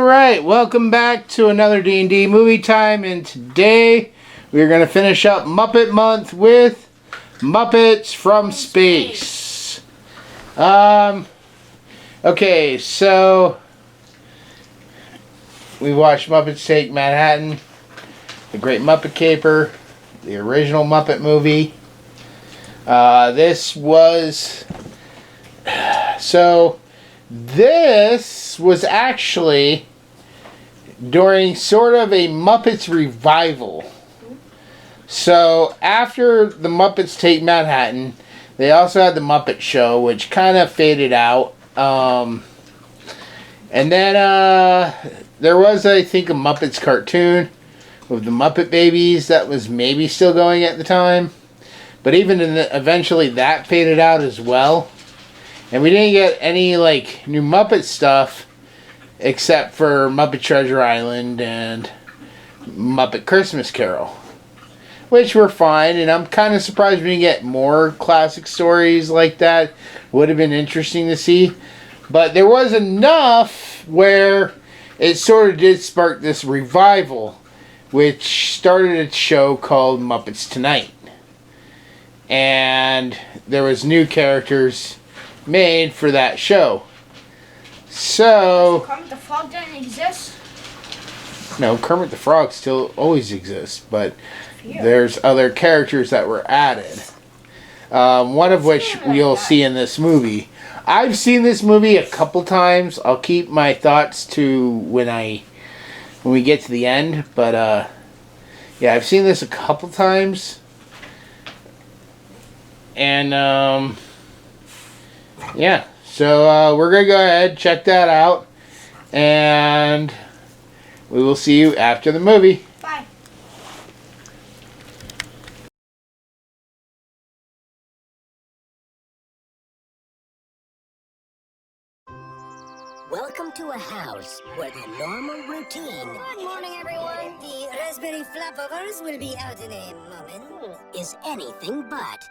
Alright, welcome back to another D&D Movie Time, and today we're going to finish up Muppet Month with Muppets from Space. Okay, so we watched Muppets Take Manhattan, The Great Muppet Caper, the original Muppet movie. This was actually during sort of a Muppets revival. So after the Muppets Take Manhattan, they also had the Muppet Show, which kind of faded out. And then there was, I think, a Muppets cartoon with the Muppet Babies that was maybe still going at the time. But even eventually that faded out as well. And we didn't get any, like, new Muppet stuff except for Muppet Treasure Island and Muppet Christmas Carol, which were fine. And I'm kind of surprised we didn't get more classic stories like that. Would have been interesting to see. But there was enough where it sort of did spark this revival, which started a show called Muppets Tonight. And there was new characters made for that show. So Kermit the Frog didn't exist? No, Kermit the Frog still always exists, but there's other characters that were added. One of which we'll see in this movie. I've seen this movie a couple times. I'll keep my thoughts to when we get to the end, but yeah, I've seen this a couple times. And yeah, so we're going to go ahead, check that out, and we will see you after the movie. Bye. Welcome to a house where the normal routine... Good morning, everyone. The raspberry flapovers will be out in a moment. ...is anything but.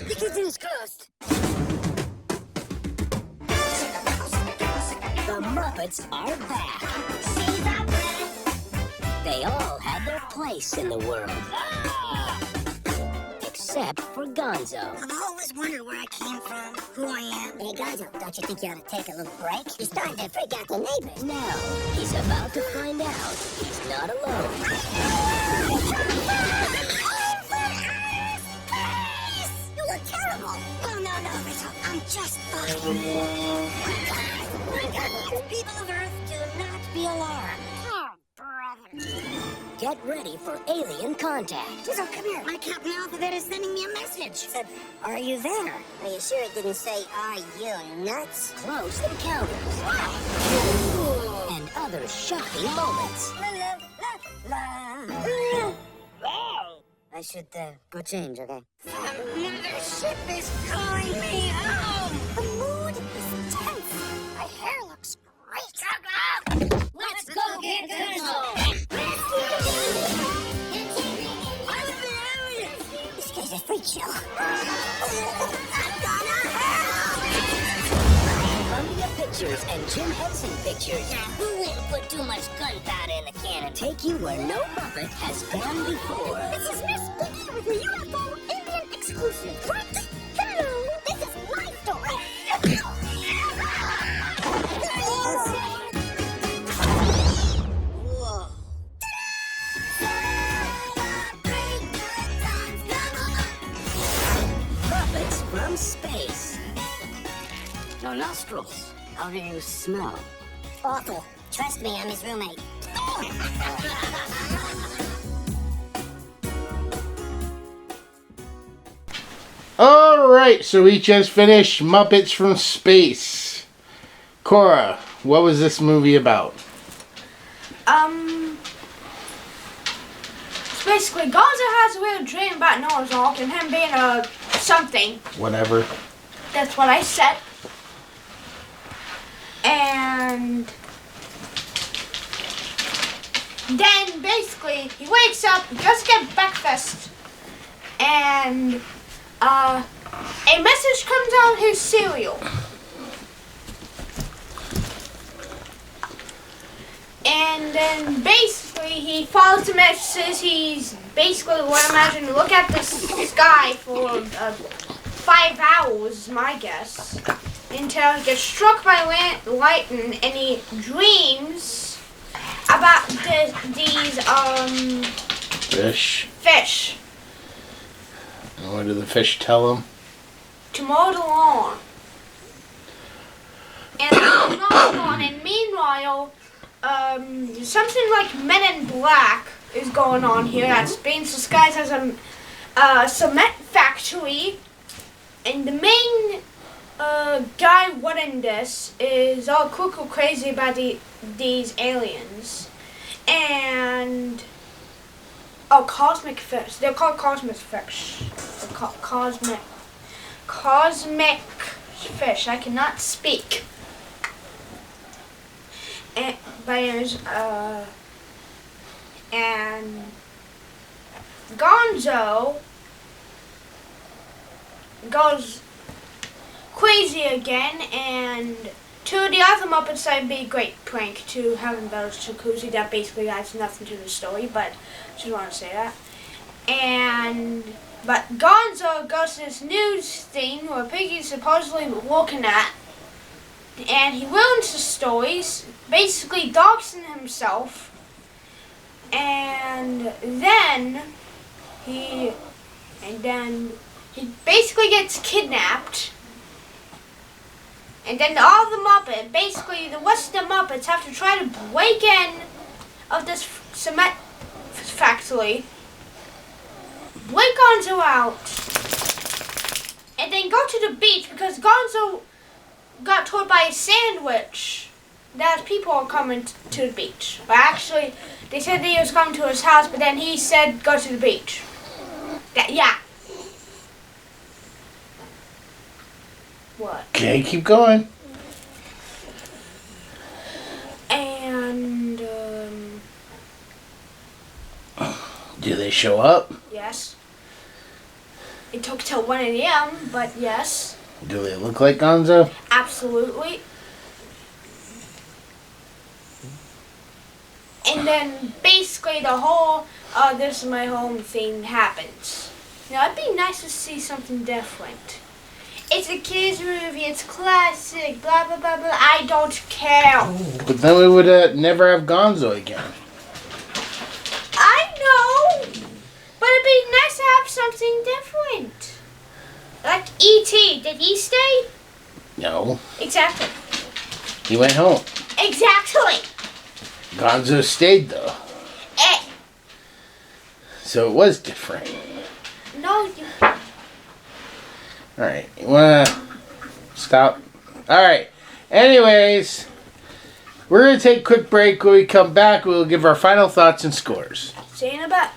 The kitchen is closed. The Muppets are back. See that breath? They all had their place in the world. Except for Gonzo. I've always wondered where I came from, who I am. Hey, Gonzo, don't you think you ought to take a little break? You're starting to freak out the neighbors. Now, he's about to find out he's not alone. You look terrible. Oh, no, Rizzo. I'm just fine. People of Earth, do not be alarmed. Oh, brother. Get ready for alien contact. Rizzo, come here. My Captain Alphabet is sending me a message. It said, are you there? Are you sure it didn't say, are you nuts? Close encounters. And other shocking moments. La, la, la, la. I should go change, okay? The mothership is calling me home! The mood is tense. My hair looks great. Let's go get Gonzo! This guy's a freak show. I'm gonna help! Columbia Pictures and Jim Henson Pictures. Now, who wouldn't put too much gunpowder in the cannon? Take you where no Muppet has gone before. This is Miss Piggy with the UFO Indian exclusive. What? Hello, this is my story. Whoa. Muppets from space. No nostrils. How do you smell? Awful. Trust me, I'm his roommate. Alright, so we just finished Muppets from Space. Cora, what was this movie about? So basically, Gonzo has a weird dream about Noah's Ark and him being a something. Whatever. That's what I said. And then basically he wakes up, he goes to get breakfast, and a message comes on his cereal. And then basically he follows the messages. He's basically what I imagine. Look at the sky for 5 hours, my guess, until he gets struck by lightning and he dreams about these fish. And what do the fish tell him? To mow the lawn. And meanwhile, something like Men in Black is going on here. That's being disguised as a cement factory. And the main guy running this is all cuckoo crazy about these aliens. And cosmic fish. They're called cosmic fish. They're called cosmic fish. I cannot speak. And Gonzo goes crazy again, and two of the other Muppets said it'd be a great prank to have him those jacuzzi. That basically adds nothing to the story, but I just want to say that. But Gonzo goes to this news thing where Piggy's supposedly looking at, and he ruins the stories, basically doxing himself, and then he basically gets kidnapped, and then all the Muppets, basically the rest of the Muppets, have to try to break in of this cement factory, break Gonzo out, and then go to the beach because Gonzo got told by a sandwich that people are coming to the beach. But actually, they said that he was coming to his house, but then he said go to the beach. Yeah. What? Okay, keep going. And, do they show up? Yes. It took till 1 a.m., but yes. Do they look like Gonzo? Absolutely. And then basically the whole this is my home thing happens. Now it'd be nice to see something different. It's a kids movie, it's classic, blah blah blah blah. I don't care. But then we would never have Gonzo again. I know, but it'd be nice to have something different. Like E.T. Did he stay? No. Exactly. He went home. Exactly. Gonzo stayed though. So it was different. No, you... Alright, you wanna stop? Alright, anyways, we're gonna take a quick break. When we come back, we'll give our final thoughts and scores. See you in a bit.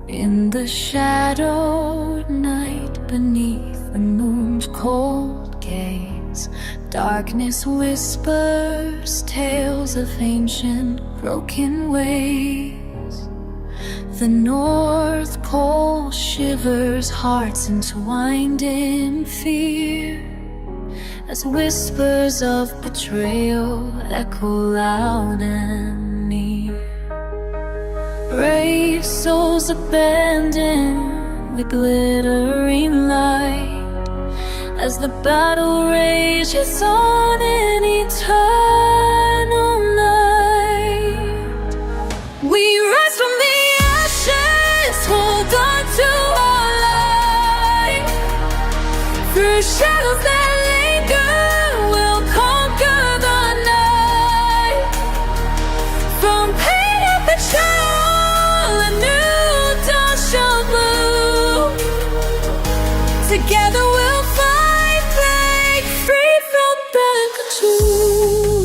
In the shadowed night beneath the moon's cold gaze, darkness whispers tales of ancient broken ways. The North Pole shivers, hearts entwined in fear, as whispers of betrayal echo loud and near. Brave souls abandon the glittering light as the battle rages on in eternal night. We rise from the ashes, hold on to our light. Through shadows that linger, we'll conquer the night. From pain and betrayal, a new dawn shall bloom. Together we'll fight, break free from bad control.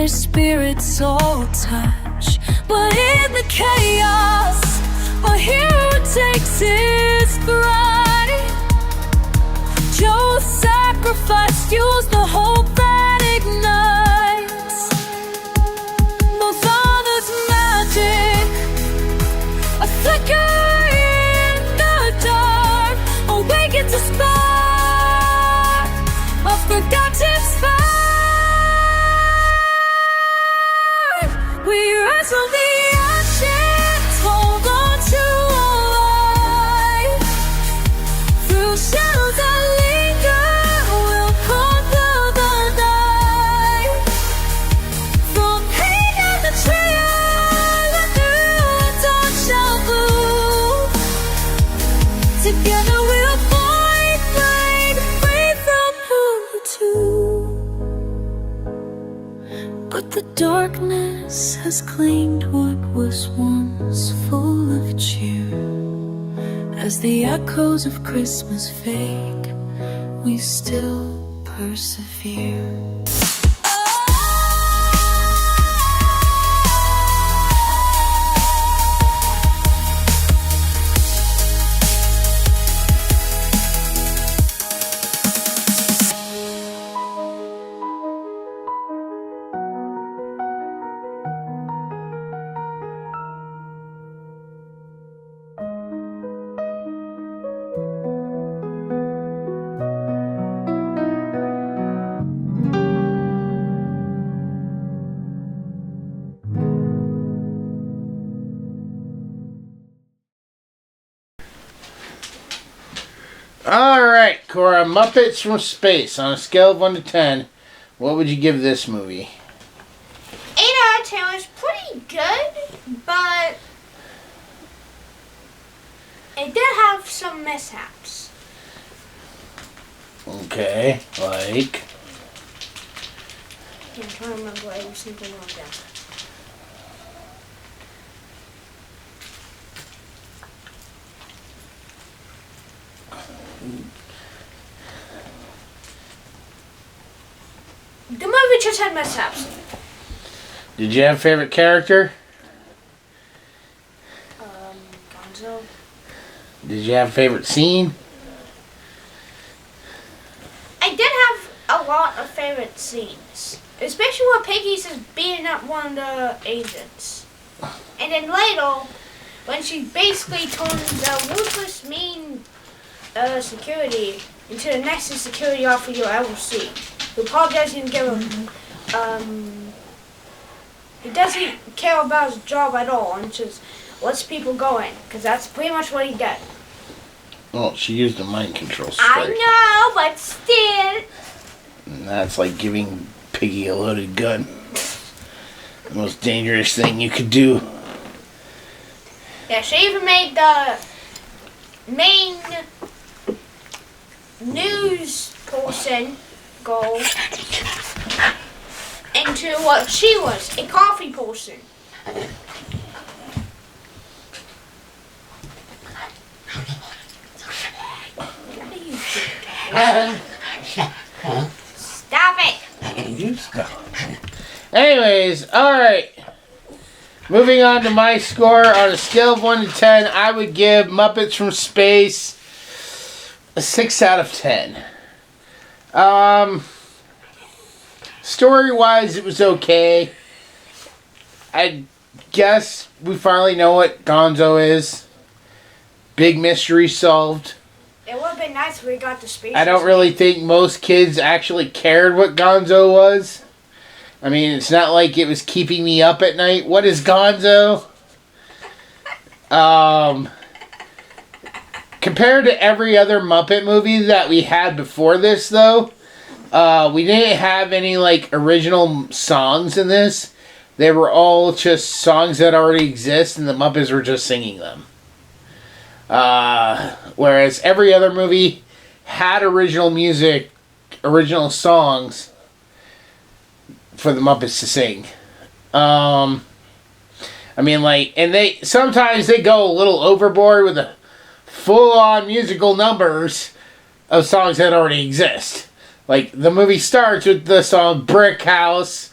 their spirits so touch. But in the chaos, a hero takes his bride. Joe's sacrifice fuels the hope that ignites. My father's magic, a flicker in the dark, awakens a spark, a forgotten fire. We rise from the ashes, hold on to life. Through shadows that linger, we'll conquer the night. From pain and betrayal, a new dawn shall bloom. Together we'll fight, break free from the tomb. But the darkness has claimed what was once full of cheer. As the echoes of Christmas fade, we still persevere. Alright, Cora, Muppets from Space. On a scale of 1 to 10, what would you give this movie? 8 out of 10 was pretty good, but it did have some mishaps. Okay, like... I'm trying to remember every single one of them. The movie just had mishaps. Did you have a favorite character? Gonzo. Did you have a favorite scene? I did have a lot of favorite scenes. Especially when Piggy's is beating up one of the agents. And then later, when she basically turns the ruthless, mean security into the nicest security officer you'll ever see. Who probably doesn't even give him, he doesn't care about his job at all and just lets people go in. Because that's pretty much what he did. Well, she used a mind control strike. I know, but still. And that's like giving Piggy a loaded gun. The most dangerous thing you could do. Yeah, she even made the main news person go into what she was, a coffee person. What are you doing? Stop it! You stop. Anyways, alright. Moving on to my score. On a scale of 1 to 10, I would give Muppets from Space a 6 out of 10. Story-wise, it was okay. I guess we finally know what Gonzo is. Big mystery solved. It would have been nice if we got the space. I don't really think most kids actually cared what Gonzo was. I mean, it's not like it was keeping me up at night. What is Gonzo? Compared to every other Muppet movie that we had before this, though, we didn't have any, like, original songs in this. They were all just songs that already exist, and the Muppets were just singing them. Whereas every other movie had original music, original songs for the Muppets to sing. I mean, like, and sometimes they go a little overboard with the full-on musical numbers of songs that already exist. Like, the movie starts with the song Brick House,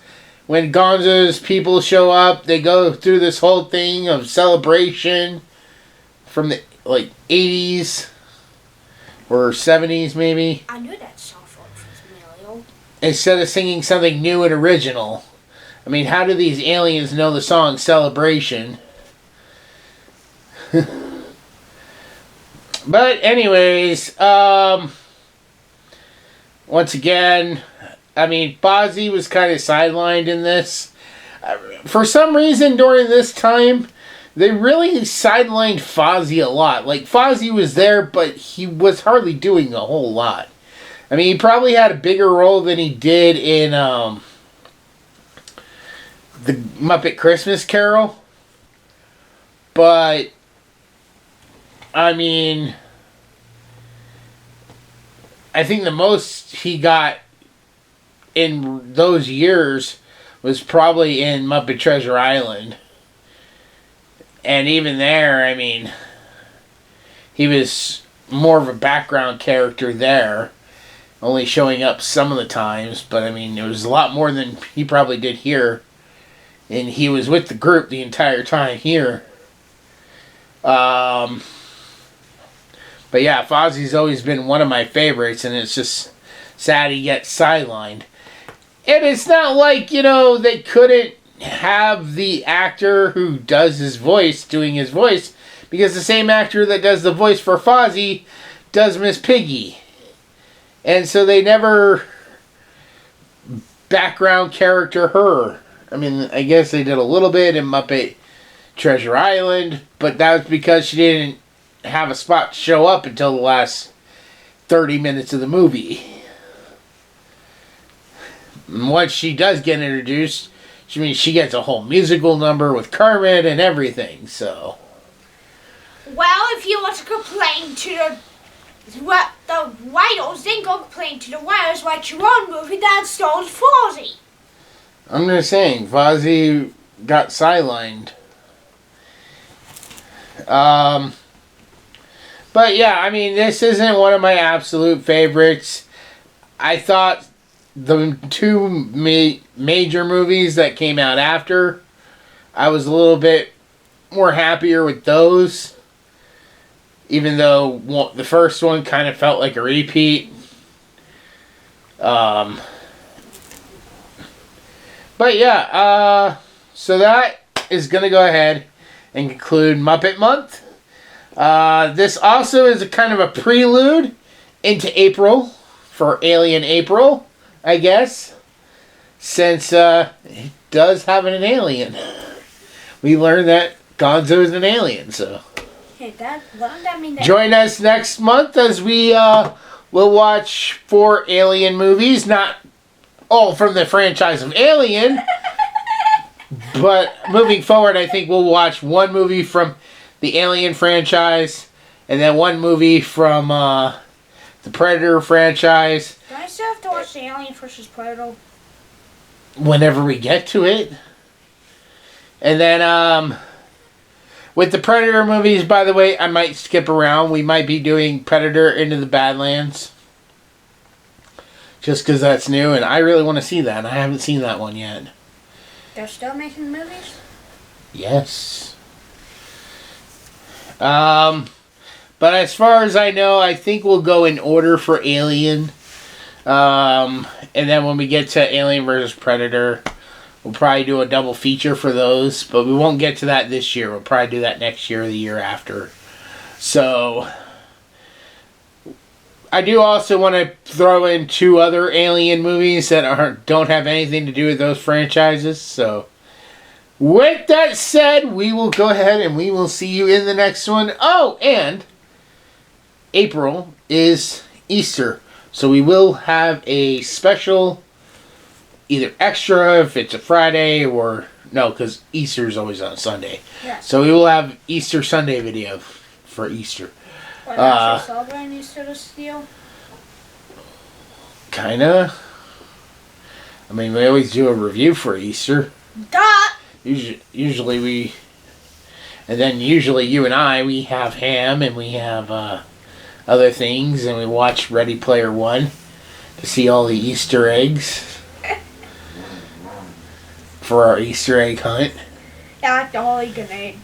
when Gonzo's people show up, they go through this whole thing of celebration from the, like, 80s or 70s, maybe. I knew that song from Emilio. Instead of singing something new and original. I mean, how do these aliens know the song Celebration? But anyways, once again, I mean, Fozzie was kind of sidelined in this. For some reason, during this time, they really sidelined Fozzie a lot. Like, Fozzie was there, but he was hardly doing a whole lot. I mean, he probably had a bigger role than he did in the Muppet Christmas Carol. But, I mean, I think the most he got in those years was probably in Muppet Treasure Island. And even there, I mean, he was more of a background character there, only showing up some of the times. But, I mean, it was a lot more than he probably did here. And he was with the group the entire time here. But yeah, Fozzie's always been one of my favorites, and it's just sad he gets sidelined. And it's not like, you know, they couldn't have the actor who does his voice doing his voice, because the same actor that does the voice for Fozzie does Miss Piggy. And so they never background character her. I mean, I guess they did a little bit in Muppet Treasure Island, but that was because she didn't have a spot to show up until the last 30 minutes of the movie. And once she does get introduced, she gets a whole musical number with Kermit and everything, so. Well, if you want to complain to the writers, then go complain to the writers, write your own movie that stars Fozzie. I'm just saying, Fozzie got sidelined. But yeah, I mean, this isn't one of my absolute favorites. I thought the two major movies that came out after, I was a little bit more happier with those. Even though the first one kind of felt like a repeat. But yeah, so that is going to go ahead and conclude Muppet Month. This also is a kind of a prelude into April for Alien April, I guess. Since it does have an alien. We learned that Gonzo is an alien, so. Hey, what does that mean? Join us next month as we will watch 4 Alien movies. Not all from the franchise of Alien. But moving forward, I think we'll watch 1 movie from the Alien franchise. And then 1 movie from the Predator franchise. Do I still have to watch the Alien vs. Predator? Whenever we get to it. And then, with the Predator movies, by the way, I might skip around. We might be doing Predator Into the Badlands. Just because that's new, and I really want to see that. I haven't seen that one yet. They're still making movies? Yes. But as far as I know, I think we'll go in order for Alien. And then when we get to Alien vs. Predator, we'll probably do a double feature for those. But we won't get to that this year. We'll probably do that next year or the year after. So I do also want to throw in 2 other Alien movies that don't have anything to do with those franchises. So with that said, we will go ahead and we will see you in the next one. Oh, and April is Easter. So we will have a special, either extra if it's a Friday or, no, because Easter is always on Sunday. Yeah. So we will have Easter Sunday video for Easter. What, actually celebrating Easter this deal? Kinda. I mean, we always do a review for Easter. Duh! Usually we, and then usually you and I, we have ham and we have other things, and we watch Ready Player One to see all the Easter eggs. for our Easter egg hunt. Yeah, like the Holy Grenade.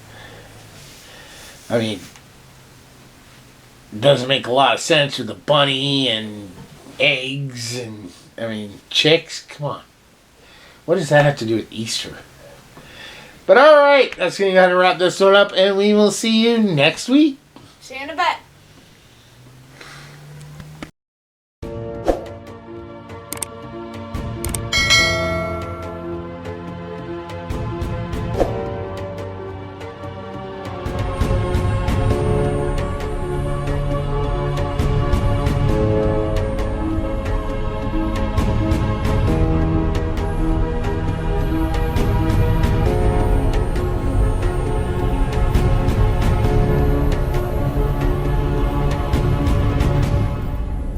I mean, it doesn't make a lot of sense with the bunny and eggs and, I mean, chicks. Come on. What does that have to do with Easter? But alright, that's going to wrap this one up, and we will see you next week. See you in a bit.